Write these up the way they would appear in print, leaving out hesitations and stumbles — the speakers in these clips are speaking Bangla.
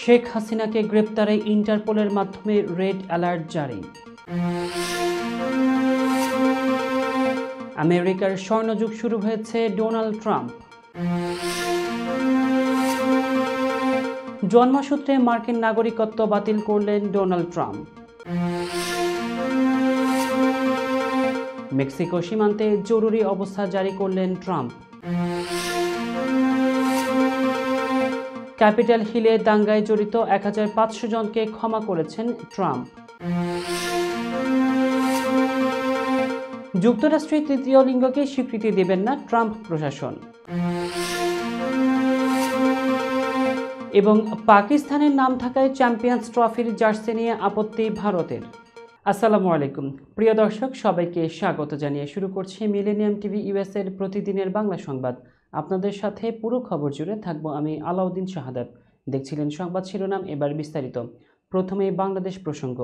শেখ হাসিনাকে গ্রেপ্তারে ইন্টারপোলের মাধ্যমে রেড অ্যালার্ট জারি। আমেরিকার স্বর্ণযুগ শুরু হয়েছে ডোনাল্ড ট্রাম্প। জন্মসূত্রে মার্কিন নাগরিকত্ব বাতিল করলেন ডোনাল্ড ট্রাম্প। মেক্সিকো সীমান্তে জরুরি অবস্থা জারি করলেন ট্রাম্প। ক্যাপিটাল হিলে দাঙ্গায় জড়িত 1500 জনকে ক্ষমা করেছেন ট্রাম্প। যুক্তরাষ্ট্রে তৃতীয় লিঙ্গকে স্বীকৃতি দেবেন না ট্রাম্প প্রশাসন। এবং পাকিস্তানের নাম থাকায় চ্যাম্পিয়ন্স ট্রফির জার্সি নিয়ে আপত্তি ভারতের। আসসালামু আলাইকুম প্রিয় দর্শক, সবাইকে স্বাগত জানিয়ে শুরু করছি মিলেনিয়াম টিভি ইউএস এর প্রতিদিনের বাংলা সংবাদ। আপনাদের সাথে পুরো খবর জুড়ে থাকবো আমি আলাউদ্দিন শাহাদাত। দেখছিলেন সংবাদ শিরোনাম, এবার বিস্তারিত। প্রথমে বাংলাদেশ প্রসঙ্গ।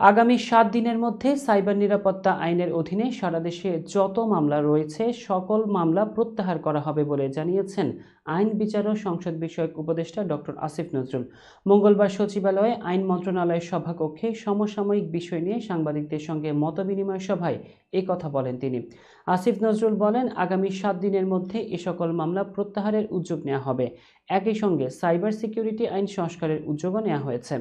আগামী 7 দিনের মধ্যে সাইবার নিরাপত্তা আইনের অধীনে সারা দেশে যত মামলা রয়েছে সকল মামলা প্রত্যাহার করা হবে বলে জানিয়েছেন আইন বিচার ও সংসদ বিষয়ক উপদেষ্টা ডক্টর আসিফ নজরুল। মঙ্গলবার সচিবালয়ে আইন মন্ত্রণালয়ের সভাকক্ষে সমসাময়িক বিষয় নিয়ে সাংবাদিকদের সঙ্গে মতবিনিময় সভায় এই কথা বলেন তিনি। আসিফ নজরুল বলেন, আগামী 7 দিনের মধ্যে এ সকল মামলা প্রত্যাহারের উদ্যোগ নেওয়া হবে। একই সঙ্গে সাইবার সিকিউরিটি আইন সংস্কারের উদ্যোগও নেওয়া হয়েছে।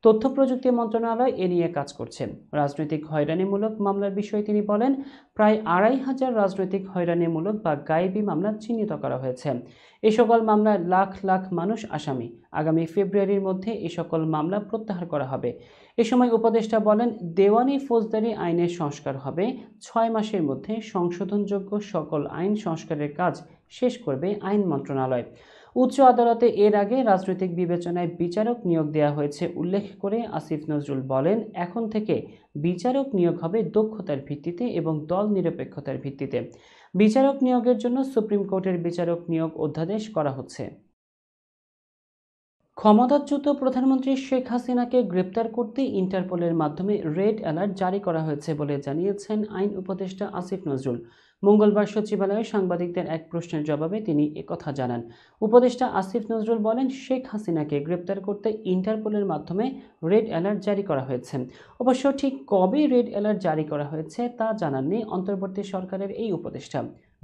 তথ্য প্রযুক্তি মন্ত্রণালয় এ নিয়ে কাজ করছে। রাজনৈতিক হয়রানিমূলক মামলার বিষয়ে তিনি বলেন, প্রায় 2500 রাজনৈতিক হয়রানিমূলক বা গায়েবী মামলা চিহ্নিত করা হয়েছে। এ সকল মামলায় লাখ লাখ মানুষ আসামি। আগামী ফেব্রুয়ারির মধ্যে এ সকল মামলা প্রত্যাহার করা হবে। এ সময় উপদেষ্টা বলেন, দেওয়ানি ফৌজদারি আইনের সংস্কার হবে। 6 মাসের মধ্যে সংশোধনযোগ্য সকল আইন সংস্কারের কাজ শেষ করবে আইন মন্ত্রণালয়। উচ্চ আদালতে এর আগে রাজনৈতিক বিবেচনায় বিচারক নিয়োগ দেওয়া হয়েছে উল্লেখ করে আসিফ নজরুল বলেন, এখন থেকে বিচারক নিয়োগ হবে দক্ষতার ভিত্তিতে এবং দল নিরপেক্ষতার ভিত্তিতে। বিচারক নিয়োগের জন্য সুপ্রিম কোর্টের বিচারক নিয়োগ অধ্যাদেশ করা হচ্ছে। ক্ষমতাচ্যুত প্রধানমন্ত্রী শেখ হাসিনাকে গ্রেপ্তার করতে ইন্টারপোলের মাধ্যমে রেড অ্যালার্ট জারি করা হয়েছে বলে জানিয়েছেন আইন উপদেষ্টা আসিফ নজরুল। মঙ্গলবার সচিবালয়ে সাংবাদিকদের এক প্রশ্নের জবাবে তিনি একথা জানান। উপদেষ্টা আসিফ নজরুল বলেন, শেখ হাসিনাকে গ্রেপ্তার করতে ইন্টারপোলের মাধ্যমে রেড অ্যালার্ট জারি করা হয়েছে। অবশ্য ঠিক কবে রেড অ্যালার্ট জারি করা হয়েছে তা জানাননি অন্তর্বর্তী সরকারের এই উপদেষ্টা।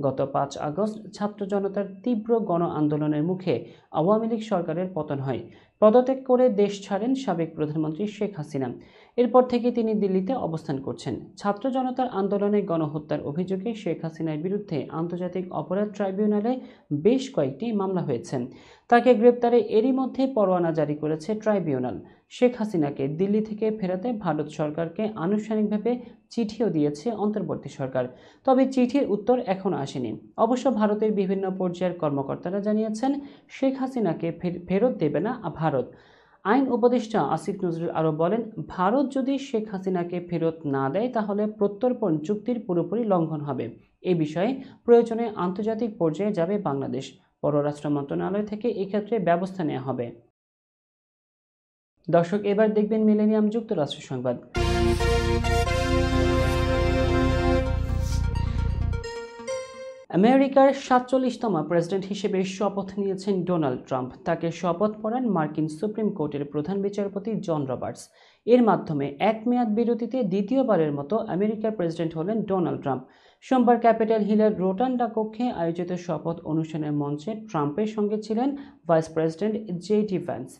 গত 5 আগস্ট ছাত্র জনতার তীব্র গণ আন্দোলনের মুখে আওয়ামী লীগ সরকারের পতন হয়। পদত্যাগ করে দেশ ছাড়েন সাবেক প্রধানমন্ত্রী শেখ হাসিনা। এরপর থেকে তিনি দিল্লিতে অবস্থান করছেন। ছাত্র জনতার আন্দোলনে গণহত্যার অভিযোগে শেখ হাসিনার বিরুদ্ধে আন্তর্জাতিক অপরাধ ট্রাইব্যুনালে বেশ কয়েকটি মামলা হয়েছে। তাকে গ্রেপ্তারে এরই মধ্যে পরোয়ানা জারি করেছে ট্রাইব্যুনাল। শেখ হাসিনাকে দিল্লি থেকে ফেরাতে ভারত সরকারকে আনুষ্ঠানিকভাবে চিঠিও দিয়েছে অন্তর্বর্তী সরকার। তবে চিঠির উত্তর এখনো আসেনি। অবশ্য ভারতের বিভিন্ন পর্যায়ের কর্মকর্তারা জানিয়েছেন, শেখ হাসিনাকে ফেরত দেবে না ভারত। আইন উপদেষ্টা আসিফ নজরুল আরও বলেন, ভারত যদি শেখ হাসিনাকে ফেরত না দেয় তাহলে প্রত্যর্পণ চুক্তির পুরোপুরি লঙ্ঘন হবে। এ বিষয়ে প্রয়োজনে আন্তর্জাতিক পর্যায়ে যাবে বাংলাদেশ। পররাষ্ট্র মন্ত্রণালয় থেকে এক্ষেত্রে ব্যবস্থা নেওয়া হবে। দর্শক, এবার দেখবেন মিলেনিয়াম যুক্তরাষ্ট্র সংবাদ। আমেরিকার 47তম প্রেসিডেন্ট হিসেবে শপথ নিয়েছেন ডোনাল্ড ট্রাম্প। তাকে শপথ পড়ান মার্কিন সুপ্রিম কোর্টের প্রধান বিচারপতি জন রবার্টস। এর মাধ্যমে এক মেয়াদ বিরতিতে দ্বিতীয়বারের মতো আমেরিকার প্রেসিডেন্ট হলেন ডোনাল্ড ট্রাম্প। সোমবার ক্যাপিটাল হিলের রোটান্ডা কক্ষে আয়োজিত শপথ অনুষ্ঠানের মঞ্চে ট্রাম্পের সঙ্গে ছিলেন ভাইস প্রেসিডেন্ট জেডি ভ্যান্স।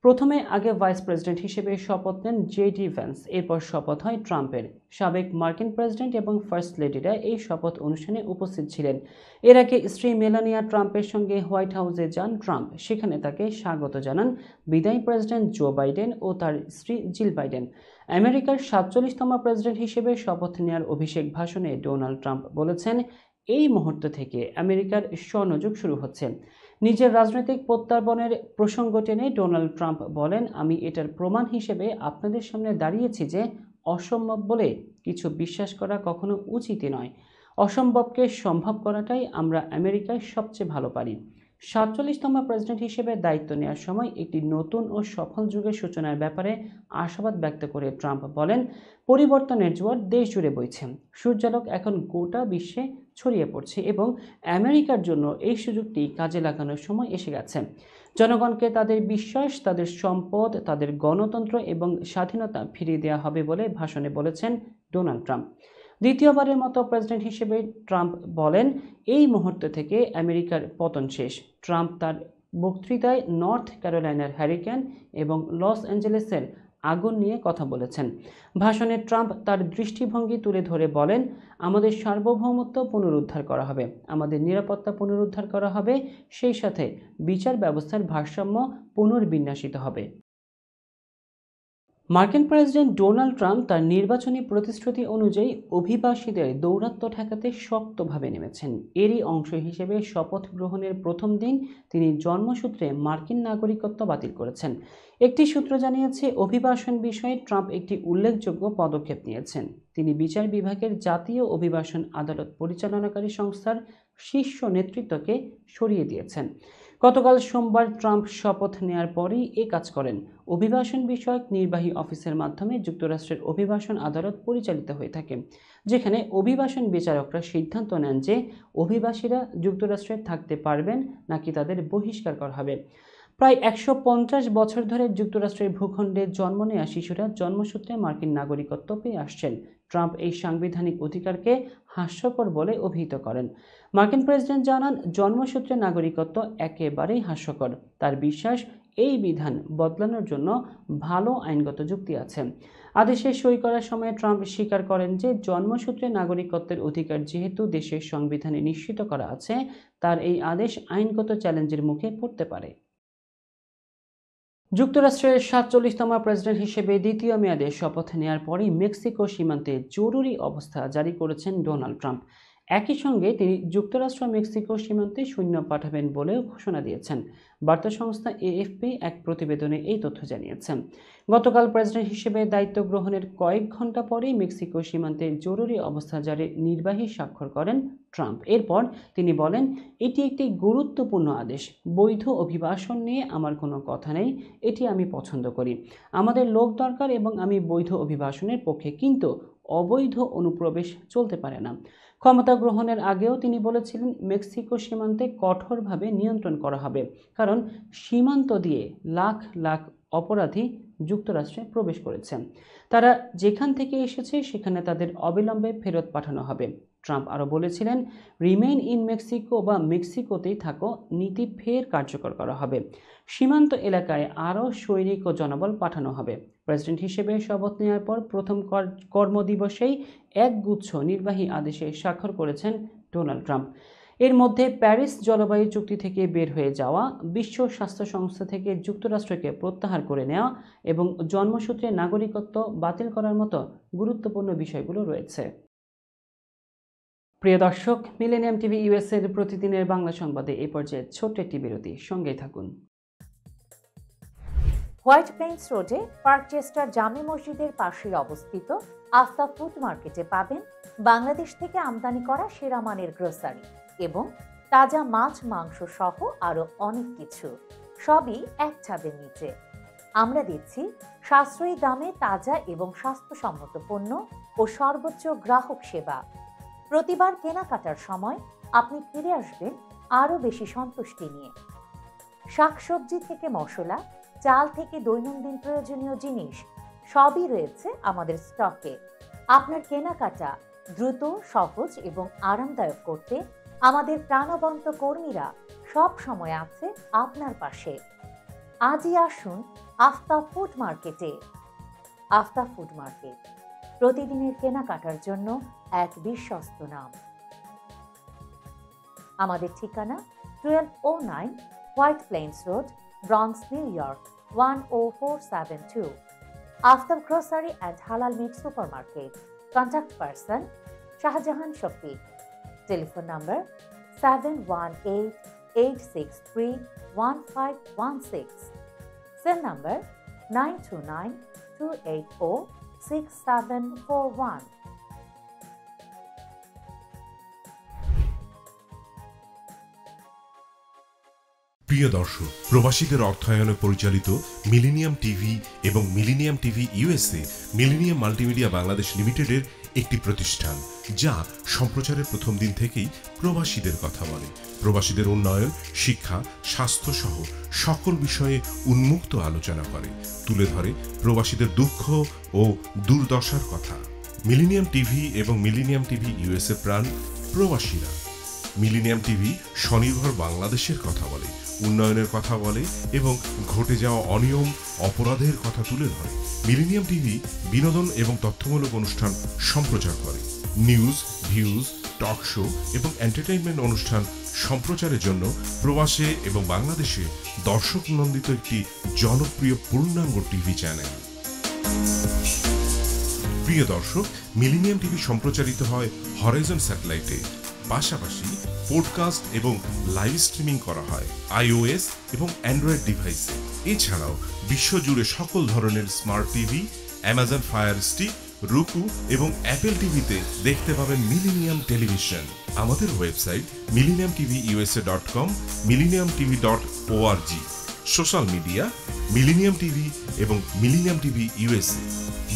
প্রথমে আগে ভাইস প্রেসিডেন্ট হিসেবে শপথ নেন জেডি ভ্যান্স, এরপর শপথ হয় ট্রাম্পের। সাবেক মার্কিন প্রেসিডেন্ট এবং ফার্স্ট লেডিরা এই শপথ অনুষ্ঠানে উপস্থিত ছিলেন। এর আগে স্ত্রী মেলানিয়া ট্রাম্পের সঙ্গে হোয়াইট হাউসে যান ট্রাম্প। সেখানে তাকে স্বাগত জানান বিদায়ী প্রেসিডেন্ট জো বাইডেন ও তার স্ত্রী জিল বাইডেন। আমেরিকার 47তম প্রেসিডেন্ট হিসেবে শপথ নেওয়ার অভিষেক ভাষণে ডোনাল্ড ট্রাম্প বলেছেন, এই মুহূর্ত থেকে আমেরিকার স্বর্ণযুগ শুরু হচ্ছে। নিজের রাজনৈতিক প্রত্যাবর্তনের প্রসঙ্গ টেনে ডোনাল্ড ট্রাম্প বলেন, আমি এটার প্রমাণ হিসেবে আপনাদের সামনে দাঁড়িয়েছি যে অসম্ভব বলে কিছু বিশ্বাস করা কখনো উচিতই নয়। অসম্ভবকে সম্ভব করাটাই আমরা আমেরিকায় সবচেয়ে ভালো পারি। 47তম প্রেসিডেন্ট হিসেবে দায়িত্ব নেওয়ার সময় একটি নতুন ও সফল যুগের সূচনার ব্যাপারে আশাবাদ ব্যক্ত করে ট্রাম্প বলেন, পরিবর্তনের জোয়ার দেশ জুড়ে বইছে। সূর্যালোক এখন গোটা বিশ্বে ছড়িয়ে পড়ছে এবং আমেরিকার জন্য এই সুযোগটি কাজে লাগানোর সময় এসে গেছে। জনগণকে তাদের বিশ্বাস, তাদের সম্পদ, তাদের গণতন্ত্র এবং স্বাধীনতা ফিরিয়ে দেওয়া হবে বলে ভাষণে বলেছেন ডোনাল্ড ট্রাম্প। দ্বিতীয়বারের মতো প্রেসিডেন্ট হিসেবে ট্রাম্প বলেন, এই মুহূর্ত থেকে আমেরিকার পতন শেষ। ট্রাম্প তার বক্তৃতায় নর্থ ক্যারোলাইনার হ্যারিকেন এবং লস অ্যাঞ্জেলেসের আগুন নিয়ে কথা বলেছেন। ভাষণে ট্রাম্প তার দৃষ্টিভঙ্গি তুলে ধরে বলেন, আমাদের সার্বভৌমত্ব পুনরুদ্ধার করা হবে, আমাদের নিরাপত্তা পুনরুদ্ধার করা হবে, সেই সাথে বিচার ব্যবস্থার ভারসাম্য পুনর্বিন্যাসিত হবে। মার্কিন প্রেসিডেন্ট ডোনাল্ড ট্রাম্প তার নির্বাচনী প্রতিশ্রুতি অনুযায়ী অভিবাসীদের দৌরাত্ম্য ঠেকাতে শক্তভাবে নেমেছেন। এরই অংশ হিসেবে শপথ গ্রহণের প্রথম দিন তিনি জন্মসূত্রে মার্কিন নাগরিকত্ব বাতিল করেছেন। একটি সূত্র জানিয়েছে, অভিবাসন বিষয়ে ট্রাম্প একটি উল্লেখযোগ্য পদক্ষেপ নিয়েছেন। তিনি বিচার বিভাগের জাতীয় অভিবাসন আদালত পরিচালনাকারী সংস্থার শীর্ষ নেতৃত্বকে সরিয়ে দিয়েছেন। গতকাল সোমবার ট্রাম্প শপথ নেয়ার পরই এ কাজ করেন। অভিবাসন বিষয়ক নির্বাহী অফিসের মাধ্যমে যুক্তরাষ্ট্রের অভিবাসন আদালত পরিচালিত হয়ে থাকে, যেখানে অভিবাসন বিচারকরা সিদ্ধান্ত নেন যে অভিবাসীরা যুক্তরাষ্ট্রে থাকতে পারবেন নাকি তাদের বহিষ্কার করা হবে। প্রায় 150 বছর ধরে যুক্তরাষ্ট্রের ভূখণ্ডে জন্ম নেওয়া শিশুরা জন্মসূত্রে মার্কিন নাগরিকত্ব পেয়ে আসছেন। ট্রাম্প এই সাংবিধানিক অধিকারকে হাস্যকর বলে অভিহিত করেন। মার্কিন প্রেসিডেন্ট জানান, জন্মসূত্রে নাগরিকত্ব একেবারেই হাস্যকর। তার বিশ্বাস, এই বিধান বদলানোর জন্য ভালো আইনগত যুক্তি আছে। আদেশে সই করার সময় ট্রাম্প স্বীকার করেন যে জন্মসূত্রে নাগরিকত্বের অধিকার যেহেতু দেশের সংবিধানে নিশ্চিত করা আছে, তার এই আদেশ আইনগত চ্যালেঞ্জের মুখে পড়তে পারে। যুক্তরাষ্ট্রের 47তম প্রেসিডেন্ট হিসেবে দ্বিতীয় মেয়াদে শপথ নেয়ার পরই মেক্সিকো সীমান্তে জরুরি অবস্থা জারি করেছেন ডোনাল্ড ট্রাম্প। একই সঙ্গে তিনি যুক্তরাষ্ট্র মেক্সিকো সীমান্তে সৈন্য পাঠাবেন বলেও ঘোষণা দিয়েছেন। বার্তা সংস্থা এএফপি এক প্রতিবেদনে এই তথ্য জানিয়েছেন। গতকাল প্রেসিডেন্ট হিসেবে দায়িত্ব গ্রহণের কয়েক ঘন্টা পরেই মেক্সিকো সীমান্তে জরুরি অবস্থা জারির নির্বাহী স্বাক্ষর করেন ট্রাম্প। এরপর তিনি বলেন, এটি একটি গুরুত্বপূর্ণ আদেশ। বৈধ অভিবাসন নিয়ে আমার কোনো কথা নেই, এটি আমি পছন্দ করি। আমাদের লোক দরকার এবং আমি বৈধ অভিবাসনের পক্ষে, কিন্তু অবৈধ অনুপ্রবেশ চলতে পারে না। ক্ষমতা গ্রহণের আগেও তিনি বলেছিলেন, মেক্সিকো সীমান্তে কঠোরভাবে নিয়ন্ত্রণ করা হবে, কারণ সীমান্ত দিয়ে লাখ লাখ অপরাধী যুক্তরাষ্ট্রে প্রবেশ করেছে। তারা যেখান থেকে এসেছে সেখানে তাদের অবিলম্বে ফেরত পাঠানো হবে। ট্রাম্প আরও বলেছিলেন, রিমেইন ইন মেক্সিকো বা মেক্সিকোতেই থাকো নীতি ফের কার্যকর করা হবে। সীমান্ত এলাকায় আরও সৈনিক ও জনবল পাঠানো হবে। প্রেসিডেন্ট হিসেবে শপথ নেওয়ার পর প্রথম কর্মদিবসেই একগুচ্ছ নির্বাহী আদেশে স্বাক্ষর করেছেন ডোনাল্ড ট্রাম্প। এর মধ্যে প্যারিস জলবায়ু চুক্তি থেকে বের হয়ে যাওয়া, বিশ্ব স্বাস্থ্য সংস্থা থেকে যুক্তরাষ্ট্রকে প্রত্যাহার করে নেওয়া এবং জন্মসূত্রে নাগরিকত্ব বাতিল করার মতো গুরুত্বপূর্ণ বিষয়গুলো রয়েছে। প্রিয় দর্শক, মিলেনিয়াম টিভি ইউএস এর প্রতিদিনের বাংলা সংবাদে এই পর্যায়ে ছোট্ট একটি বিরতি, সঙ্গেই থাকুন। হোয়াইট প্লেন্স রোডে পার্কচেস্টার জামে মসজিদের পাশে অবস্থিত আফতাব ফুড মার্কেটে পাবেন বাংলাদেশ থেকে আমদানি করা সেরা মানের গ্রোসারি এবং তাজা মাছ, মাংস সহ আরো অনেক কিছু, সবই এক ছাদের নিচে। আমরা দিচ্ছি সাশ্রয়ী দামে তাজা এবং স্বাস্থ্যসম্মত পণ্য ও সর্বোচ্চ গ্রাহক সেবা। প্রতিবার কেনাকাটার সময় আপনি ফিরে আসবেন আরো বেশি সন্তুষ্টি নিয়ে। শাকসবজি থেকে মশলা, চাল থেকে দৈনন্দিন প্রয়োজনীয় জিনিস সবই রয়েছে আমাদের স্টকে। আপনার কেনাকাটা দ্রুত, সহজ এবং আরামদায়ক করতে আমাদের প্রাণবন্ত কর্মীরা সব সময় আছে আপনার পাশে। আজই আসুন আফতাব ফুড মার্কেটে। আফতাব ফুড মার্কেট, প্রতিদিনের কেনাকাটার জন্য এক বিশ্বস্ত নাম। আমাদের ঠিকানা 1209 White Plains Road, Bronx, New York 10472। Aftab grocery and halal meat supermarket. Contact person Shahjahan Shafiq. Telephone number 7188631516। Cell number 9292806741। প্রিয় দর্শক, প্রবাসীদের অর্থায়নে পরিচালিত মিলেনিয়াম টিভি এবং millennium TV USA millennium multimedia Bangladesh লিমিটেডের একটি প্রতিষ্ঠান। যা সম্প্রচারের প্রথম দিন থেকেই প্রবাসীদের কথা বলে। প্রবাসীদের উন্নয়ন, শিক্ষা, স্বাস্থ্য সহ সকল বিষয়ে উন্মুক্ত আলোচনা করে, তুলে ধরে প্রবাসীদের দুঃখ ও দুর্দশার কথা। মিলেনিয়াম টিভি এবং মিলেনিয়াম টিভি ইউএসএ প্রাণ প্রবাসীরা। মিলেনিয়াম টিভি স্বনির্ভর বাংলাদেশের কথা বলে, উন্নয়নের কথা বলে এবং ঘটে যাওয়া অনিয়ম, অপরাধের কথা তুলে ধরে। মিলেনিয়াম টিভি বিনোদন এবং তথ্যমূলক অনুষ্ঠান সম্প্রচার করে। নিউজ, ভিউজ, টক শো এবং এন্টারটেইনমেন্ট অনুষ্ঠান সম্প্রচারের জন্য প্রবাসে এবং বাংলাদেশে দর্শক নন্দিত একটি জনপ্রিয় পূর্ণাঙ্গ টিভি চ্যানেল। প্রিয় দর্শক, মিলেনিয়াম টিভি সম্প্রচারিত হয় হরাইজন স্যাটেলাইটে, পাশাপাশি পডকাস্ট এবং লাইভ স্ট্রিমিং করা হয় iOS এবং অ্যান্ড্রয়েড ডিভাইসে। এছাড়াও বিশ্বজুড়ে সকল ধরনের smart TV, Amazon fire stick, রুকু এবং অ্যাপেল টিভিতে দেখতে পাবেন মিলেনিয়াম টেলিভিশন। আমাদের website millenniumtvusa.com, millenniumtv.org। Social media millennium TV এবং মিলেনিয়াম টিভি ইউএসএ।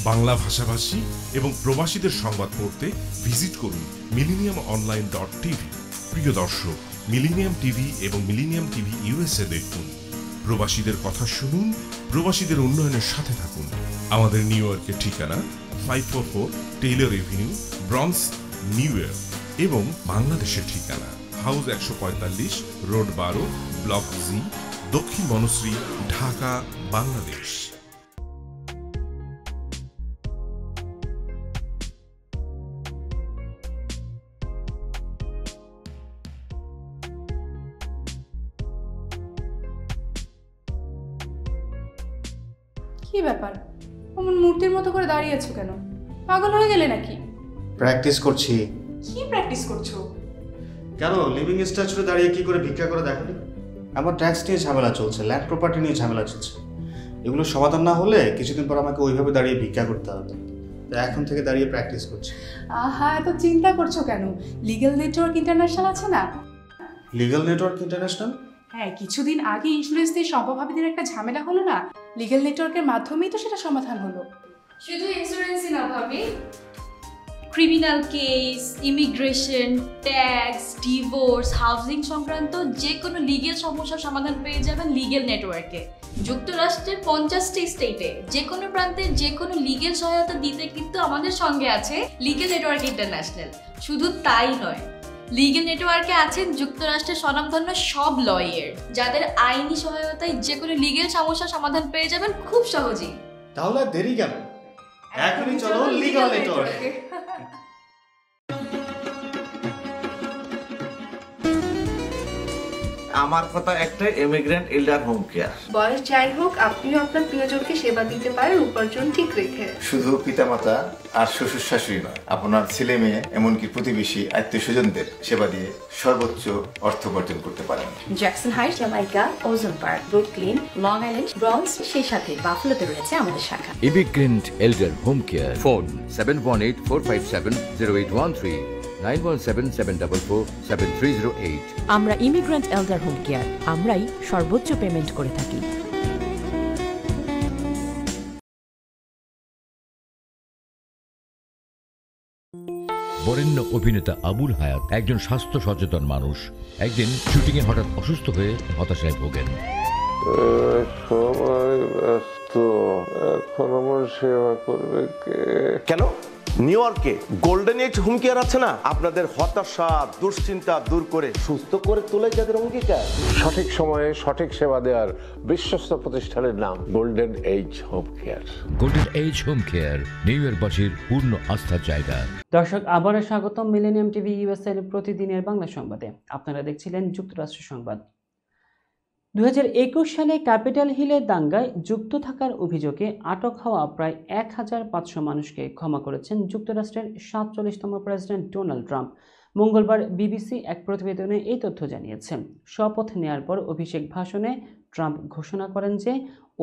বাংলা ভাষাভাষী এবং প্রবাসীদের সংবাদ পড়তে ভিজিট করুন millenniumonline.tv। প্রিয় দর্শক, মিলেনিয়াম টিভি এবং মিলেনিয়াম টিভি ইউএসএ দেখুন, প্রবাসীদের কথা শুনুন, প্রবাসীদের উন্নয়নের সাথে থাকুন। আমাদের নিউ ইয়র্কের ঠিকানা 544 Taylor Avenue, bronze, new York এবং বাংলাদেশের ঠিকানা হাউস 145, রোড 12, ব্লক জি, দক্ষিণ বনশ্রী, ঢাকা, বাংলাদেশ। কি ব্যাপার, অমন মূর্তির মতো করে দাঁড়িয়ে আছো কেন? পাগল হয়ে গেলে নাকি? প্র্যাকটিস করছি। কি প্র্যাকটিস করছো? কেন লিভিং স্ট্যাচুরে দাঁড়িয়ে কি করে ভিক্ষা করে দেখালি? আমার ট্যাক্স নিয়ে ঝামেলা চলছে, ল্যান্ড প্রপার্টি নিয়ে ঝামেলা চলছে। এগুলো সমাধান না হলে কিছুদিন পর আমাকে ওইভাবে দাঁড়িয়ে ভিক্ষা করতে হবে। তো এখন থেকে দাঁড়িয়ে প্র্যাকটিস করছি। আহা, এত চিন্তা করছো কেন? লিগ্যাল নেটওয়ার্ক ইন্টারন্যাশনাল আছে না? Legal network international? হ্যাঁ, কিছুদিন আগে ইন্স্যুরেন্স দিয়ে সম্পভাবীদের একটা ঝামেলা হলো না, লিগ্যাল নেটওয়ার্কের মাধ্যমেই তো সেটা সমাধান হলো। শুধু ইন্স্যুরেন্সই না ভাবি, criminal case, immigration, tax, divorce, housing সংক্রান্ত যে কোনো লিগ্যাল সমস্যার সমাধান পেয়ে যাবেন লিগ্যাল নেটওয়ার্কে। যুক্তরাষ্ট্রের 50টি স্টেটে যে কোনো প্রান্তে যে কোনো লিগ্যাল সহায়তা দিতে কিন্তু আমাদের সঙ্গে আছে লিগ্যাল নেটওয়ার্ক ইন্টারন্যাশনাল। শুধু তাই নয়, লিগ্যাল নেটওয়ার্কে আছেন যুক্তরাষ্ট্রের স্বনামধন্য সব লয়ার, যাদের আইনি সহায়তায় যে কোনো লিগ্যাল সমস্যার সমাধান পেয়ে যাবেন খুব সহজেই। তাহলে দেরি কেন? এখনই চলো লিগ্যাল নেটওয়ার্কে। আমার কথা একটা, ইমিগ্রেন্ট এল্ডার হোম কেয়ার। বয়স যাই হোক, আপনিও আপনার প্রিয়জনকে সেবা দিতে পারেন উপার্জন ঠিক রেখে। শুধু পিতামাতা আর শ্বশুর শাশুড়ি নয়, আপনার ছেলে মেয়ে এমনকি প্রতিবেশী আত্মীয় স্বজনদের সেবা দিয়ে সর্বোচ্চ অর্থ উপার্জন করতে পারেন। জ্যাকসন হাইটস, জামাইকা, ওজন park, Brooklyn, long island, bronze, সেই সাথে বাফলোতে রয়েছে আমাদের শাখা। Immigrant এল্ডার home care. ফোন 7184570813, 9177447308। আমরা ইমিগ্রেন্ট এল্ডার হোম কেয়ার, আমরাই সর্বোচ্চ পেমেন্ট করে থাকি। বরেণ্য অভিনেতা আবুল হায়াত একজন স্বাস্থ্য সচেতন মানুষ। একদিন শুটিংয়ে হঠাৎ অসুস্থ হয়ে হতাশায় ভোগেন। সবাই ব্যস্ত, এখন আমার সেবা করবে কে? কেন? নিউ ইয়র্কে গোল্ডেন এজ হোম কেয়ার আছে না, আপনাদের হতাশা দুশ্চিন্তা দূর করে সুস্থ করে তোলে যাদের অঙ্গীকার। সঠিক সময়ে সঠিক সেবা দেওয়ার বিশ্বস্ত প্রতিষ্ঠানের নাম golden age home care. Golden age home care নিউ ইয়র্কবাসীর পূর্ণ আস্থার জায়গা। দর্শক, আবারও স্বাগতম মিলেনিয়াম টিভি ইউএসএ এর প্রতিদিনের বাংলা সংবাদে। আপনারা দেখছিলেন যুক্তরাষ্ট্র সংবাদ। 2021 সালে ক্যাপিটাল হিলের দাঙ্গায় যুক্ত থাকার অভিযোগে আটক হওয়া প্রায় 1500 মানুষকে ক্ষমা করেছেন যুক্তরাষ্ট্রের 47তম প্রেসিডেন্ট ডোনাল্ড ট্রাম্প। মঙ্গলবার বিবিসি এক প্রতিবেদনে এই তথ্য জানিয়েছে। শপথ নেয়ার পর অভিষেক ভাষণে ট্রাম্প ঘোষণা করেন যে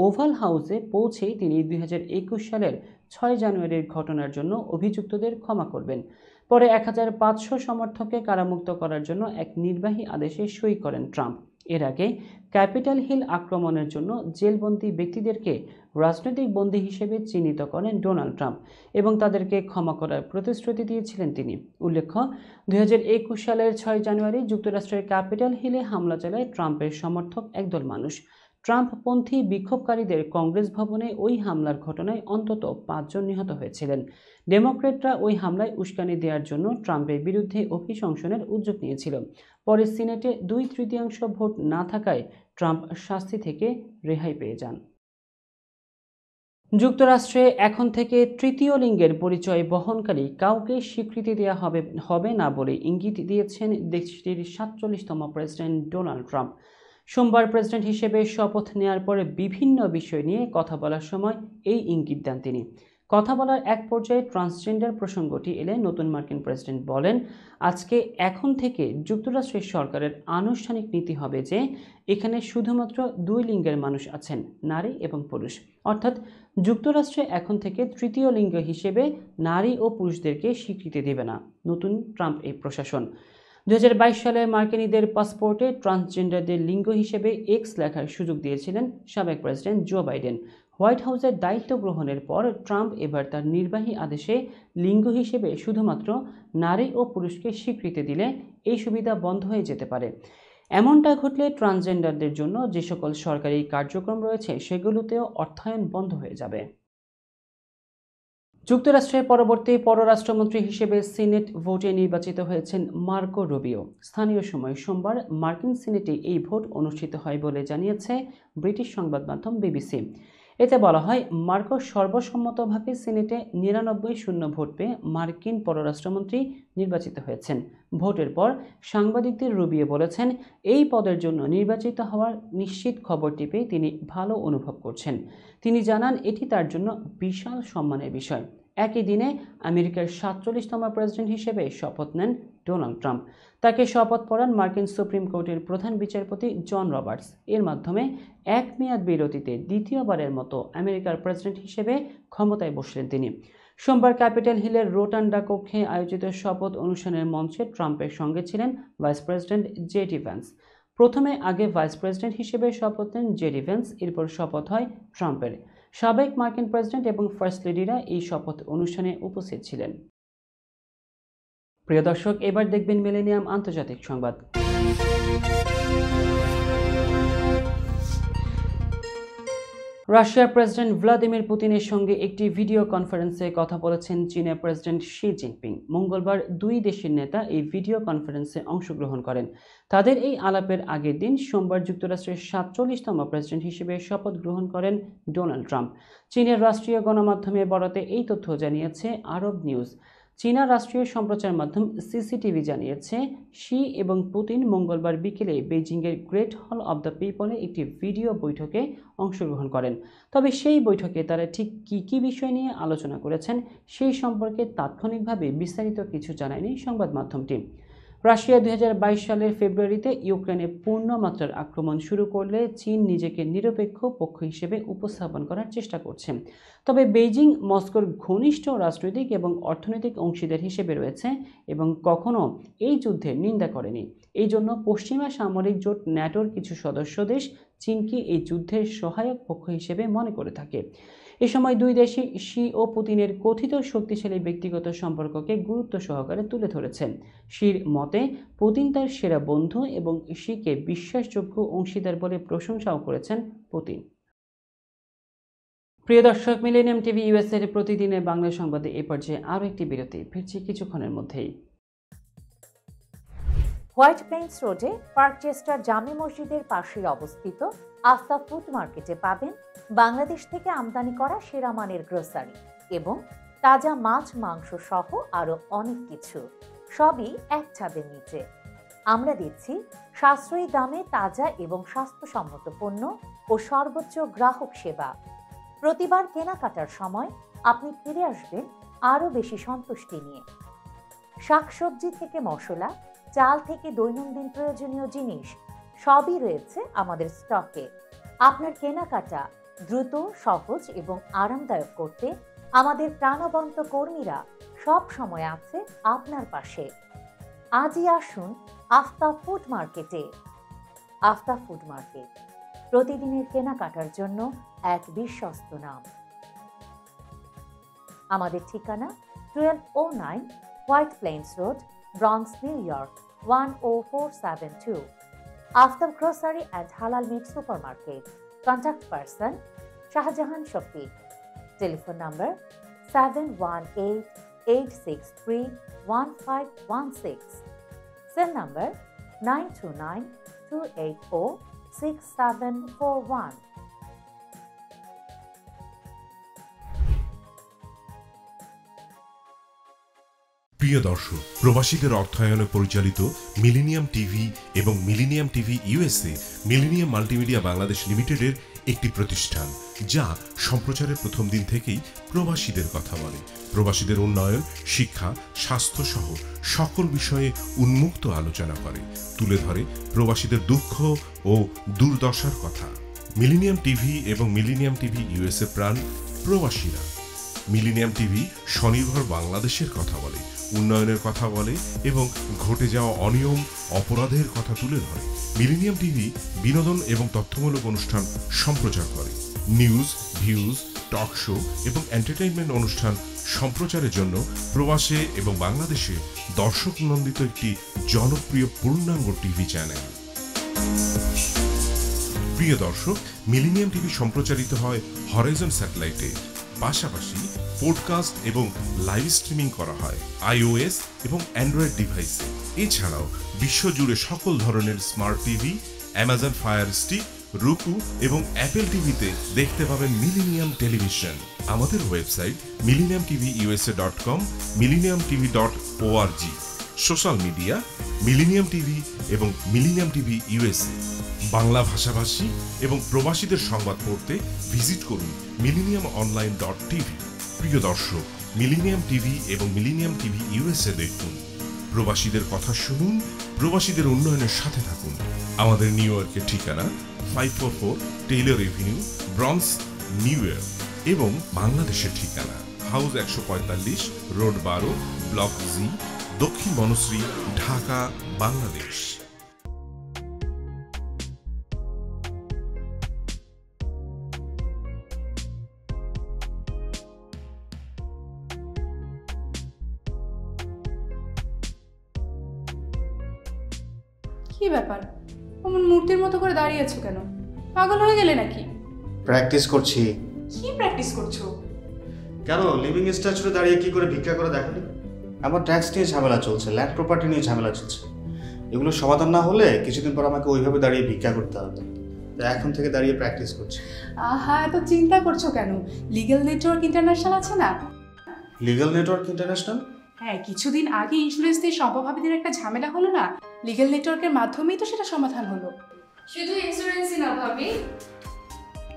ওভাল হাউসে পৌঁছেই তিনি 2021 সালের 6 জানুয়ারির ঘটনার জন্য অভিযুক্তদের ক্ষমা করবেন। পরে 1500 সমর্থককে কারামুক্ত করার জন্য এক নির্বাহী আদেশে সই করেন ট্রাম্প। এর আগে ক্যাপিটাল হিল আক্রমণের জন্য জেলবন্দী ব্যক্তিদেরকে রাজনৈতিক বন্দী হিসেবে চিহ্নিত করেন ডোনাল্ড ট্রাম্প এবং তাদেরকে ক্ষমা করার প্রতিশ্রুতি দিয়েছিলেন তিনি। উল্লেখ্য, 2021 সালের 6 জানুয়ারি যুক্তরাষ্ট্রের ক্যাপিটাল হিলে হামলা চালায় ট্রাম্পের সমর্থক একদল মানুষ। ট্রাম্পপন্থী বিক্ষোভকারীদের কংগ্রেস ভবনে ওই হামলার ঘটনায় অন্তত 5 জন নিহত হয়েছিলেন। ডেমোক্র্যাটরা ওই হামলায় উস্কানি দেওয়ার জন্য ট্রাম্পের বিরুদ্ধে অভিশংসনের উদ্যোগ নিয়েছিল। পরে সিনেটে 2/3 ভোট না থাকায় ট্রাম্প শাস্তি থেকে রেহাই পেয়ে যান। যুক্তরাষ্ট্রে এখন থেকে তৃতীয় লিঙ্গের পরিচয় বহনকারী কাউকে স্বীকৃতি দেওয়া হবে না বলে ইঙ্গিত দিয়েছেন দেশটির 47তম প্রেসিডেন্ট ডোনাল্ড ট্রাম্প। সোমবার প্রেসিডেন্ট হিসেবে শপথ নেওয়ার পরে বিভিন্ন বিষয় নিয়ে কথা বলার সময় এই ইঙ্গিত দেন তিনি। কথা বলার এক পর্যায়ে ট্রান্সজেন্ডার প্রসঙ্গটি এলে নতুন মার্কিন প্রেসিডেন্ট বলেন, এখন থেকে যুক্তরাষ্ট্রের সরকারের আনুষ্ঠানিক নীতি হবে যে এখানে শুধুমাত্র 2 লিঙ্গের মানুষ আছেন, নারী এবং পুরুষ। অর্থাৎ যুক্তরাষ্ট্রে এখন থেকে তৃতীয় লিঙ্গ হিসেবে নারী ও পুরুষদেরকে স্বীকৃতি দেবে না নতুন ট্রাম্প এই প্রশাসন। 2022 সালে মার্কিনীদের পাসপোর্টে ট্রান্সজেন্ডারদের লিঙ্গ হিসেবে এক্স লেখার সুযোগ দিয়েছিলেন সাবেক প্রেসিডেন্ট জো বাইডেন। হোয়াইট হাউসের দায়িত্ব গ্রহণের পর ট্রাম্প এবার তার নির্বাহী আদেশে লিঙ্গ হিসেবে শুধুমাত্র নারী ও পুরুষকে স্বীকৃতি দিলে এই সুবিধা বন্ধ হয়ে যেতে পারে। এমনটা ঘটলে ট্রান্সজেন্ডারদের জন্য যে সকল সরকারি কার্যক্রম রয়েছে সেগুলোতেও অর্থায়ন বন্ধ হয়ে যাবে। যুক্তরাষ্ট্রের পরবর্তী পররাষ্ট্রমন্ত্রী হিসেবে সিনেট ভোটে নির্বাচিত হয়েছেন মার্কো রুবিও। স্থানীয় সময় সোমবার মার্কিন সিনেটে এই ভোট অনুষ্ঠিত হয় বলে জানিয়েছে ব্রিটিশ সংবাদ মাধ্যম বিবিসি। এতে বলা হয়, মার্কো সর্বসম্মতভাবে সিনেটে 99 ভোট পেয়ে মার্কিন পররাষ্ট্রমন্ত্রী নির্বাচিত হয়েছেন। ভোটের পর সাংবাদিকদের রুবিও বলেছেন, এই পদের জন্য নির্বাচিত হওয়ার নিশ্চিত খবরটি পেয়ে তিনি ভালো অনুভব করছেন। তিনি জানান, এটি তার জন্য বিশাল সম্মানের বিষয়। একই দিনে আমেরিকার 47তম প্রেসিডেন্ট হিসেবে শপথ নেন ডোনাল্ড ট্রাম্প। তাকে শপথ পড়ান মার্কিন সুপ্রিম কোর্টের প্রধান বিচারপতি জন রবার্টস। এর মাধ্যমে এক মেয়াদ বিরতিতে দ্বিতীয়বারের মতো আমেরিকার প্রেসিডেন্ট হিসেবে ক্ষমতায় বসলেন তিনি। সোমবার ক্যাপিটাল হিলের রোটান্ডা কক্ষে আয়োজিত শপথ অনুষ্ঠানের মঞ্চে ট্রাম্পের সঙ্গে ছিলেন ভাইস প্রেসিডেন্ট জেডি ভ্যান্স। প্রথমে আগে ভাইস প্রেসিডেন্ট হিসেবে শপথ নেন জেডি ভ্যান্স, এরপর শপথ হয় ট্রাম্পের। সাবেক মার্কিন প্রেসিডেন্ট এবং ফার্স্ট লেডিরা এই শপথ অনুষ্ঠানে উপস্থিত ছিলেন। প্রিয় দর্শক, এবার দেখবেন মিলেনিয়াম আন্তর্জাতিক সংবাদ। রাশিয়ার প্রেসিডেন্ট ভ্লাদিমির পুতিনের সঙ্গে একটি ভিডিও কনফারেন্সে কথা বলেছেন চীনের প্রেসিডেন্ট শি জিনপিং। মঙ্গলবার 2 দেশের নেতা এই ভিডিও কনফারেন্সে অংশগ্রহণ করেন। তাদের এই আলাপের আগের দিন সোমবার যুক্তরাষ্ট্রের 47তম প্রেসিডেন্ট হিসেবে শপথ গ্রহণ করেন ডোনাল্ড ট্রাম্প। চীনের রাষ্ট্রীয় গণমাধ্যমে বরাতে এই তথ্য জানিয়েছে আরব নিউজ। চীনা রাষ্ট্রীয় সম্প্রচার মাধ্যম সিসিটিভি জানিয়েছে, শি এবং পুতিন মঙ্গলবার বিকেলে বেইজিংয়ের গ্রেট হল অব দ্য পিপলে একটি ভিডিও বৈঠকে অংশগ্রহণ করেন। তবে সেই বৈঠকে তারা ঠিক কী বিষয় নিয়ে আলোচনা করেছেন সেই সম্পর্কে তাৎক্ষণিকভাবে বিস্তারিত কিছু জানায়নি সংবাদ মাধ্যমটি। রাশিয়া 2022 সালের ফেব্রুয়ারিতে ইউক্রেনে পূর্ণমাত্রার আক্রমণ শুরু করলে চীন নিজেকে নিরপেক্ষ পক্ষ হিসেবে উপস্থাপন করার চেষ্টা করছে। তবে বেইজিং মস্কোর ঘনিষ্ঠ রাজনৈতিক এবং অর্থনৈতিক অংশীদার হিসেবে রয়েছে এবং কখনো এই যুদ্ধের নিন্দা করেনি। এই জন্য পশ্চিমা সামরিক জোট ন্যাটোর কিছু সদস্য দেশ চীনকে এই যুদ্ধের সহায়ক পক্ষ হিসেবে মনে করে থাকে। এ সময় 2 দেশই শি ও পুতিনের কথিত শক্তিশালী ব্যক্তিগত সম্পর্ককে গুরুত্ব সহকারে তুলে ধরেছেন। শির মতে, পুতিন তার সেরা বন্ধু এবং শিকে বিশ্বাসযোগ্য অংশীদার বলে প্রশংসাও করেছেন পুতিন। প্রিয় দর্শক, মিলেনিয়াম টিভি ইউএস এর প্রতিদিনের বাংলা সংবাদে এ পর্যায়ে আরও একটি বিরতি। ফিরছি কিছুক্ষণের মধ্যেই। হোয়াইট প্লেন্স রোডে পার্কচেস্টার জামে মসজিদের পাশে অবস্থিত আফতা ফুড মার্কেটে পাবেন বাংলাদেশ থেকে আমদানি করা সেরা মানের গ্রোসারি এবং তাজা মাছ মাংস সহ আরো অনেক কিছু, সবই এক ছাদের নিচে। আমরা দিচ্ছি সাশ্রয়ী দামে তাজা এবং স্বাস্থ্যসম্মত পণ্য ও সর্বোচ্চ গ্রাহক সেবা। প্রতিবার কেনাকাটার সময় আপনি ফিরে আসবেন আরো বেশি সন্তুষ্টি নিয়ে। শাকসবজি থেকে মশলা, চাল থেকে দৈনন্দিন প্রয়োজনীয় জিনিস সবই রয়েছে আমাদের স্টকে। আপনার কেনাকাটা দ্রুত, সহজ এবং আরামদায়ক করতে আমাদের প্রাণবন্ত কর্মীরা সব সময় আছে আপনার পাশে। আজই আসুন আফতা ফুড মার্কেটে। আফতাব ফুড মার্কেট, প্রতিদিনের কেনাকাটার জন্য এক বিশ্বস্ত নাম। আমাদের ঠিকানা 1209 White Plains Road, Bronx, New York 10472। Aftab grocery and halal meat supermarket. Contact person Shahjahan Shafiq. Telephone number 7188631516। Cell number 9292806741। প্রিয় দর্শক, প্রবাসীদের অর্থায়নে পরিচালিত মিলেনিয়াম টিভি এবং millennium TV USA millennium multimedia Bangladesh লিমিটেডের একটি প্রতিষ্ঠান, যা সম্প্রচারের প্রথম দিন থেকেই প্রবাসীদের কথা বলে। প্রবাসীদের উন্নয়ন, শিক্ষা, স্বাস্থ্য সহ সকল বিষয়ে উন্মুক্ত আলোচনা করে, তুলে ধরে প্রবাসীদের দুঃখ ও দুর্দশার কথা। মিলেনিয়াম টিভি এবং মিলেনিয়াম টিভি ইউএসএ প্রাণ প্রবাসীরা। মিলেনিয়াম টিভি স্বনির্ভর বাংলাদেশের কথা বলে, উন্নয়নের কথা বলে এবং ঘটে যাওয়া অনিয়ম, অপরাধের কথা তুলে ধরে। মিলেনিয়াম টিভি বিনোদন এবং তথ্যমূলক অনুষ্ঠান সম্প্রচার করে। নিউজ, ভিউজ, টক শো এবং এন্টারটেইনমেন্ট অনুষ্ঠান সম্প্রচারের জন্য প্রবাসে এবং বাংলাদেশে দর্শক নন্দিত একটি জনপ্রিয় পূর্ণাঙ্গ টিভি চ্যানেল। প্রিয় দর্শক, মিলেনিয়াম টিভি সম্প্রচারিত হয় হরাইজন স্যাটেলাইটে, পাশাপাশি পডকাস্ট এবং লাইভ স্ট্রিমিং করা হয় iOS এবং অ্যান্ড্রয়েড ডিভাইসে। এছাড়াও বিশ্বজুড়ে সকল ধরনের smart TV, Amazon fire stick, রুকু এবং অ্যাপেল টিভিতে দেখতে পাবেন মিলেনিয়াম টেলিভিশন। আমাদের website millenniumtvusa.com, millenniumtv.org। Social media millennium TV এবং মিলেনিয়াম টিভি ইউএসএ। বাংলা ভাষাভাষী এবং প্রবাসীদের সংবাদ পড়তে ভিজিট করুন millenniumonline.tv। প্রিয় দর্শক, মিলেনিয়াম টিভি এবং মিলেনিয়াম টিভি ইউএসএ দেখুন। প্রবাসীদের কথা শুনুন, প্রবাসীদের উন্নয়নের সাথে থাকুন। আমাদের নিউ ইয়র্কের ঠিকানা 544 Taylor Avenue, Bronx, New York এবং বাংলাদেশের ঠিকানা হাউস 145, রোড 12, ব্লক জি, দক্ষিণ বনশ্রী, ঢাকা, বাংলাদেশ। কি ব্যাপার, অমন মূর্তির মতো করে দাঁড়িয়ে আছো কেন? পাগল হয়ে গেলে নাকি? প্র্যাকটিস করছি। কি প্র্যাকটিস করছো? কেন লিভিং স্ট্রাকচারে দাঁড়িয়ে কি করে ভিক্ষা করে দেখানি? আমার ট্যাক্স নিয়ে ঝামেলা চলছে, ল্যান্ড প্রপার্টি নিয়ে ঝামেলা চলছে। এগুলো সমাধান না হলে কিছুদিন পর আমাকে ওইভাবে দাঁড়িয়ে ভিক্ষা করতে হবে। তাই এখন থেকে দাঁড়িয়ে প্র্যাকটিস করছি। আহা, এত চিন্তা করছো কেন? লিগ্যাল নেটওয়ার্ক ইন্টারন্যাশনাল আছে না? Legal network international? হ্যাঁ, কিছুদিন আগে ইন্স্যুরেন্স দিয়ে সম্পভাবীদের একটা ঝামেলা হলো না, লিগ্যাল নেটওয়ার্কের মাধ্যমেই তো সেটা সমাধান হলো। শুধু ইন্স্যুরেন্সই না ভাবি,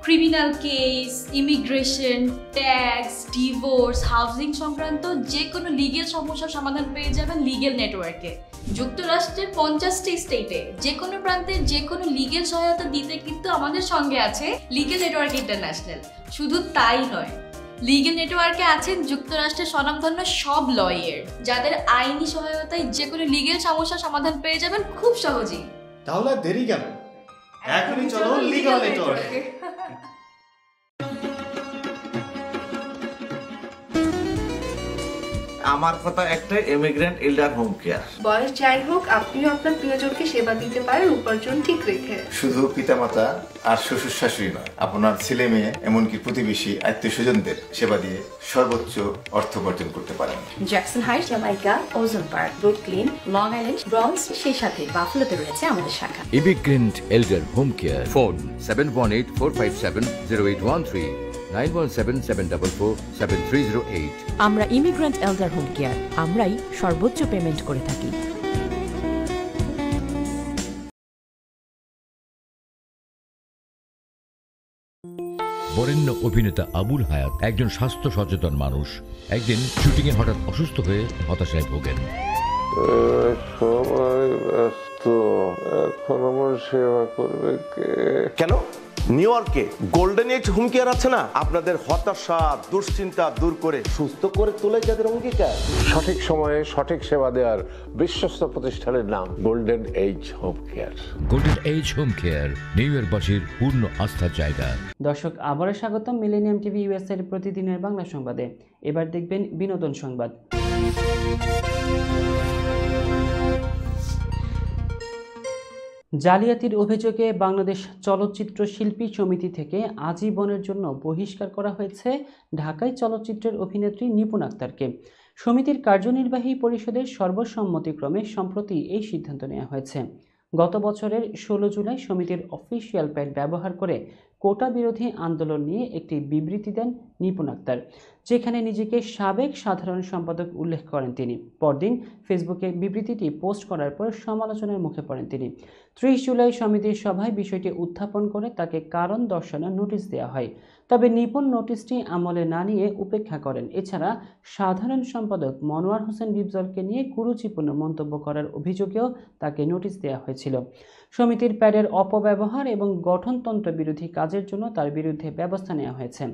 criminal case, immigration, tax, divorce, housing সংক্রান্ত যে কোনো লিগ্যাল সমস্যার সমাধান পেয়ে যাবেন লিগ্যাল নেটওয়ার্কে। যুক্তরাষ্ট্রের 50টি স্টেটে যে কোনো প্রান্তে যে কোনো লিগ্যাল সহায়তা দিতে কিন্তু আমাদের সঙ্গে আছে লিগ্যাল নেটওয়ার্ক ইন্টারন্যাশনাল। শুধু তাই নয়, লিগ্যাল নেটওয়ার্কে আছেন যুক্তরাষ্ট্রের স্বনামধন্য সব লয়ার, যাদের আইনি সহায়তায় যে কোনো লিগ্যাল সমস্যার সমাধান পেয়ে যাবেন খুব সহজেই। তাহলে দেরি কেন? এখনই চলো লিগ্যাল নেটওয়ার্কে। আমার কথা একটাই, ইমিগ্রেন্ট এল্ডার হোম কেয়ার। বয়স যাই হোক, আপনিও আপনার প্রিয়জনকে সেবা দিতে পারেন উপার্জন ঠিক রেখে। শুধু পিতামাতা আর শ্বশুর শাশুড়ি নয়, আপনার ছেলে মেয়ে এমনকি প্রতিবেশী আত্মীয় স্বজনদের সেবা দিয়ে সর্বোচ্চ অর্থ উপার্জন করতে পারেন। জ্যাকসন হাইটস, জামাইকা, ওজন park, Brooklyn, long island, Bronx, সেই সাথে বাফলোতে রয়েছে আমাদের শাখা। Immigrant এল্ডার home care. ফোন 7184570813, 9177447308। আমরা ইমিগ্রেন্ট এল্ডার হোম কেয়ার, আমরাই সর্বোচ্চ পেমেন্ট করে থাকি। বরেণ্য অভিনেতা আবুল হায়াত একজন স্বাস্থ্য সচেতন মানুষ। একদিন শুটিংয়ে হঠাৎ অসুস্থ হয়ে হতাশায় ভোগেন। সবাই ব্যস্ত, এখন আমার সেবা করবে কে? কেন নিউ ইয়র্কে গোল্ডেন এইজ হোম কেয়ার আছে না, আপনাদের হতাশা দুশ্চিন্তা দূর করে সুস্থ করে তোলে যাদের অঙ্গীকার। সঠিক সময়ে সঠিক সেবা দেওয়ার বিশ্বস্ত প্রতিষ্ঠানের নাম golden age home care. Golden age home care নিউ ইয়র্কবাসীর পূর্ণ আস্থার জায়গা। দর্শক, আবারও স্বাগতম মিলেনিয়াম টিভি ইউএস এর প্রতিদিনের বাংলা সংবাদে। এবার দেখবেন বিনোদন সংবাদ। জালিয়াতির অভিযোগে বাংলাদেশ চলচ্চিত্র শিল্পী সমিতি থেকে আজীবনের জন্য বহিষ্কার করা হয়েছে ঢাকায় চলচ্চিত্রের অভিনেত্রী নিপুণ আক্তারকে। সমিতির কার্যনির্বাহী পরিষদের সর্বসম্মতিক্রমে সম্প্রতি এই সিদ্ধান্ত নেওয়া হয়েছে। গত বছরের 16 জুলাই সমিতির অফিসিয়াল প্যাড ব্যবহার করে কোটা বিরোধী আন্দোলন নিয়ে একটি বিবৃতি দেন নিপুণ আক্তার, যেখানে নিজেকে সাবেক সাধারণ সম্পাদক উল্লেখ করেন তিনি। পরদিন ফেসবুকে বিবৃতিটি পোস্ট করার পর সমালোচনার মুখে পড়েন তিনি। 30 জুলাই সমিতির সভায় বিষয়টি উত্থাপন করে তাকে কারণ দর্শানোর নোটিশ দেওয়া হয়, তবে নিপুণ নোটিশটি আমলে না নিয়ে উপেক্ষা করেন। এছাড়া সাধারণ সম্পাদক মনোয়ার হোসেন ডিপজলকে নিয়ে কুরুচিপূর্ণ মন্তব্য করার অভিযোগেও তাকে নোটিশ দেওয়া হয়েছিল। সমিতির প্যাডের অপব্যবহার এবং গঠনতন্ত্র বিরোধী কাজের জন্য তার বিরুদ্ধে ব্যবস্থা নেওয়া হয়েছে।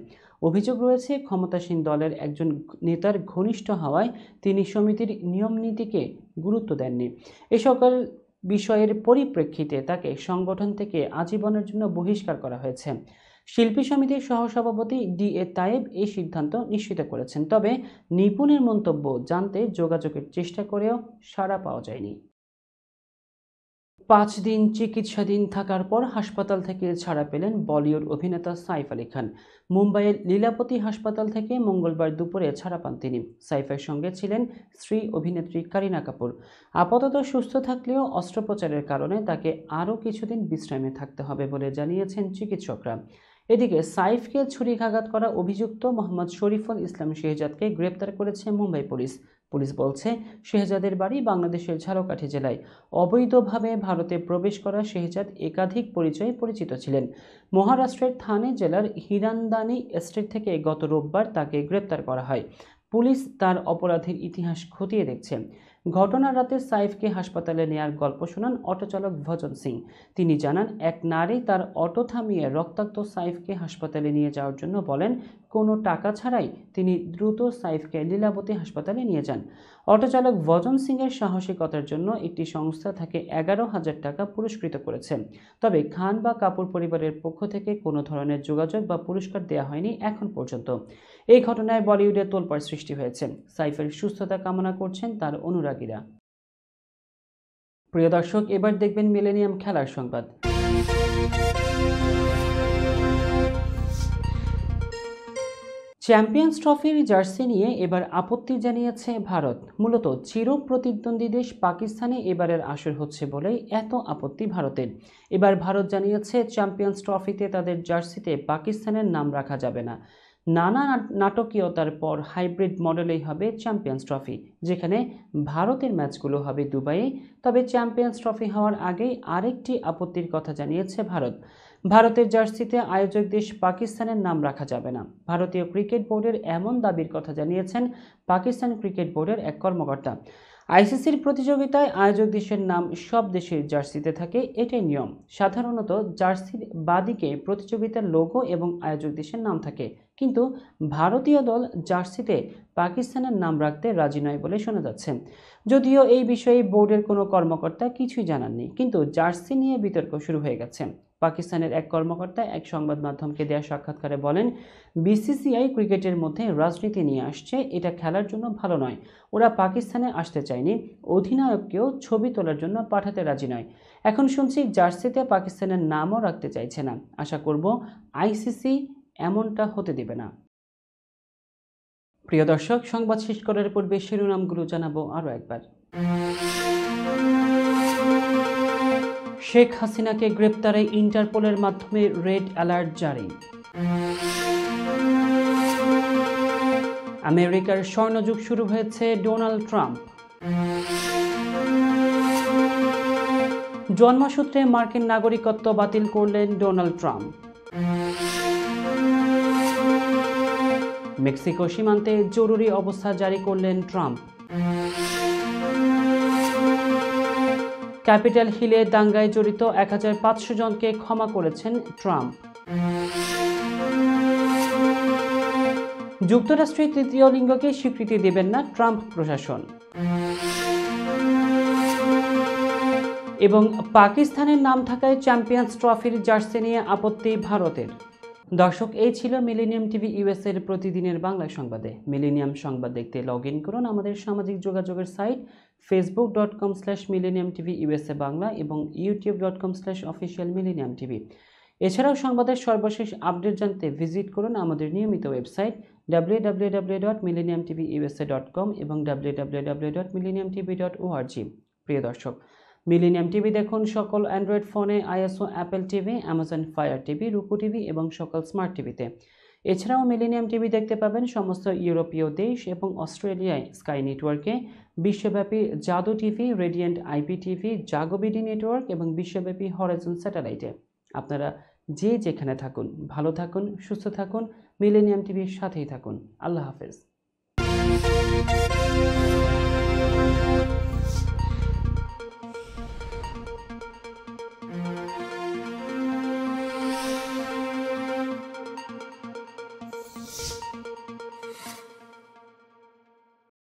অভিযোগ রয়েছে, ক্ষমতাসীন দলের একজন নেতার ঘনিষ্ঠ হওয়ায় তিনি সমিতির নিয়মনীতিকে গুরুত্ব দেননি। এ সকল বিষয়ের পরিপ্রেক্ষিতে তাকে সংগঠন থেকে আজীবনের জন্য বহিষ্কার করা হয়েছে। শিল্পী সমিতির সহসভাপতি DA তায়েব এই সিদ্ধান্ত নিশ্চিত করেছেন, তবে নিপুণের মন্তব্য জানতে যোগাযোগের চেষ্টা করেও সাড়া পাওয়া যায়নি। 5 দিন চিকিৎসাধীন থাকার পর হাসপাতাল থেকে ছাড়া পেলেন বলিউড অভিনেতা সাইফ আলী খান। মুম্বাইয়ের লীলাপতি হাসপাতাল থেকে মঙ্গলবার দুপুরে ছাড়া পান তিনি। সাইফের সঙ্গে ছিলেন স্ত্রী অভিনেত্রী কারিনা কাপুর। আপাতত সুস্থ থাকলেও অস্ত্রোপচারের কারণে তাকে আরও কিছুদিন বিশ্রামে থাকতে হবে বলে জানিয়েছেন চিকিৎসকরা। এদিকে সাইফকে ছুরিকাঘাত করা অভিযুক্ত মোহাম্মদ শরীফুল ইসলাম শেহজাদকে গ্রেপ্তার করেছে মুম্বাই পুলিশ। পুলিশ বলছে, শেহজাদের বাড়ি বাংলাদেশের ঝালকাঠি জেলায়। অবৈধভাবে ভারতে প্রবেশ করা শেহজাদ একাধিক পরিচয়ে পরিচিত ছিলেন। মহারাষ্ট্রের থানে জেলার হিরানদানি এস্টেট থেকে গত রোববার তাকে গ্রেপ্তার করা হয়। পুলিশ তার অপরাধের ইতিহাস খতিয়ে দেখছে। ঘটনার রাতে সাইফকে হাসপাতালে নেয়ার গল্প শোনান অটোচালক ভজন সিং। তিনি জানান, এক নারী তার অটো থামিয়ে রক্তাক্ত সাইফকে হাসপাতালে নিয়ে যাওয়ার জন্য বলেন। কোনো টাকা ছাড়াই তিনি দ্রুত সাইফকে লীলাবতী হাসপাতালে নিয়ে যান। অটোচালক ভজন সিংয়ের সাহসিকতার জন্য একটি সংস্থা তাকে 11,000 টাকা পুরস্কৃত করেছে। তবে খান বা কাপুর পরিবারের পক্ষ থেকে কোনো ধরনের যোগাযোগ বা পুরস্কার দেওয়া হয়নি এখন পর্যন্ত। এই ঘটনায় বলিউডে তোলপাড় সৃষ্টি হয়েছে। সাইফের সুস্থতা কামনা করছেন তার অনুরাগীরা। প্রিয় দর্শক, এবার দেখবেন মিলেনিয়াম খেলার সংবাদ। চ্যাম্পিয়ন্স ট্রফির জার্সি নিয়ে এবার আপত্তি জানিয়েছে ভারত। মূলত চির প্রতিদ্বন্দ্বী দেশ পাকিস্তানে এবারের আসর হচ্ছে বলেই এত আপত্তি ভারতের। এবার ভারত জানিয়েছে, চ্যাম্পিয়ন্স ট্রফিতে তাদের জার্সিতে পাকিস্তানের নাম রাখা যাবে না। নানা নাটকীয়তার পর হাইব্রিড মডেলেই হবে চ্যাম্পিয়ন্স ট্রফি, যেখানে ভারতের ম্যাচগুলো হবে দুবাইয়ে। তবে চ্যাম্পিয়ন্স ট্রফি হওয়ার আগেই আরেকটি আপত্তির কথা জানিয়েছে ভারত। ভারতের জার্সিতে আয়োজক দেশ পাকিস্তানের নাম রাখা যাবে না। ভারতীয় ক্রিকেট বোর্ডের এমন দাবির কথা জানিয়েছেন পাকিস্তান ক্রিকেট বোর্ডের এক কর্মকর্তা। আইসিসির প্রতিযোগিতায় আয়োজক দেশের নাম সব দেশের জার্সিতে থাকে, এটাই নিয়ম। সাধারণত জার্সির বাদিকে প্রতিযোগিতার লোগো এবং আয়োজক দেশের নাম থাকে, কিন্তু ভারতীয় দল জার্সিতে পাকিস্তানের নাম রাখতে রাজি নয় বলে শোনা যাচ্ছে। যদিও এই বিষয়ে বোর্ডের কোনো কর্মকর্তা কিছুই জানাননি, কিন্তু জার্সি নিয়ে বিতর্ক শুরু হয়ে গেছে। পাকিস্তানের এক কর্মকর্তা এক সংবাদ মাধ্যমকে দেওয়া সাক্ষাৎকারে বলেন, বিসিসিআই ক্রিকেটের মধ্যে রাজনীতি নিয়ে আসছে, এটা খেলার জন্য ভালো নয়। ওরা পাকিস্তানে আসতে চায়নি, অধিনায়ককেও ছবি তোলার জন্য পাঠাতে রাজি নয়। এখন শুনছি জার্সিতে পাকিস্তানের নামও রাখতে চাইছে না। আশা করব আইসিসি এমনটা হতে দেবে না। প্রিয় দর্শক, সংবাদ শেষ করার পূর্বে শিরোনামগুলো জানাবো আরও একবার। শেখ হাসিনাকে গ্রেপ্তারে ইন্টারপোলের মাধ্যমে রেড অ্যালার্ট জারি। আমেরিকার স্বর্ণযুগ শুরু হয়েছে ডোনাল্ড ট্রাম্প। জন্মসূত্রে মার্কিন নাগরিকত্ব বাতিল করলেন ডোনাল্ড ট্রাম্প। মেক্সিকো সীমান্তে জরুরি অবস্থা জারি করলেন ট্রাম্প। ক্যাপিটাল হিলে দাঙ্গায় জড়িত 1500 জনকে ক্ষমা করেছেন ট্রাম্প। যুক্তরাষ্ট্রে তৃতীয় লিঙ্গকে স্বীকৃতি দেবেন না ট্রাম্প প্রশাসন। এবং পাকিস্তানের নাম থাকায় চ্যাম্পিয়ন্স ট্রফির জার্সি নিয়ে আপত্তি ভারতের। দর্শক, এই ছিল মিলেনিয়াম টিভি ইউএস এর প্রতিদিনের বাংলা সংবাদে। মিলেনিয়াম সংবাদ দেখতে লগ ইন করুন আমাদের সামাজিক যোগাযোগের সাইট facebook.com/millenniumtvUSA বাংলা এবং youtube.com/officialmillenniumtv। এছাড়াও সংবাদের সর্বশেষ আপডেট জানতে ভিজিট করুন আমাদের নিয়মিত ওয়েবসাইট www.millenniumtvusa.com এবং www.millenniumtv.org। প্রিয় দর্শক, মিলেনিয়াম টিভি দেখুন সকল অ্যান্ড্রয়েড ফোনে, ISO Apple TV, Amazon fire TV, রুকু টিভি এবং সকল স্মার্ট টিভিতে। এছাড়াও মিলেনিয়াম টিভি দেখতে পাবেন সমস্ত ইউরোপীয় দেশ এবং অস্ট্রেলিয়ায় স্কাই নেটওয়ার্কে, বিশ্বব্যাপী জাদু TV, radiant IP TV, JagoBD network এবং বিশ্বব্যাপী হরাইজন স্যাটেলাইটে। আপনারা যে যেখানে থাকুন, ভালো থাকুন, সুস্থ থাকুন, মিলেনিয়াম টিভির সাথেই থাকুন। আল্লাহ হাফেজ।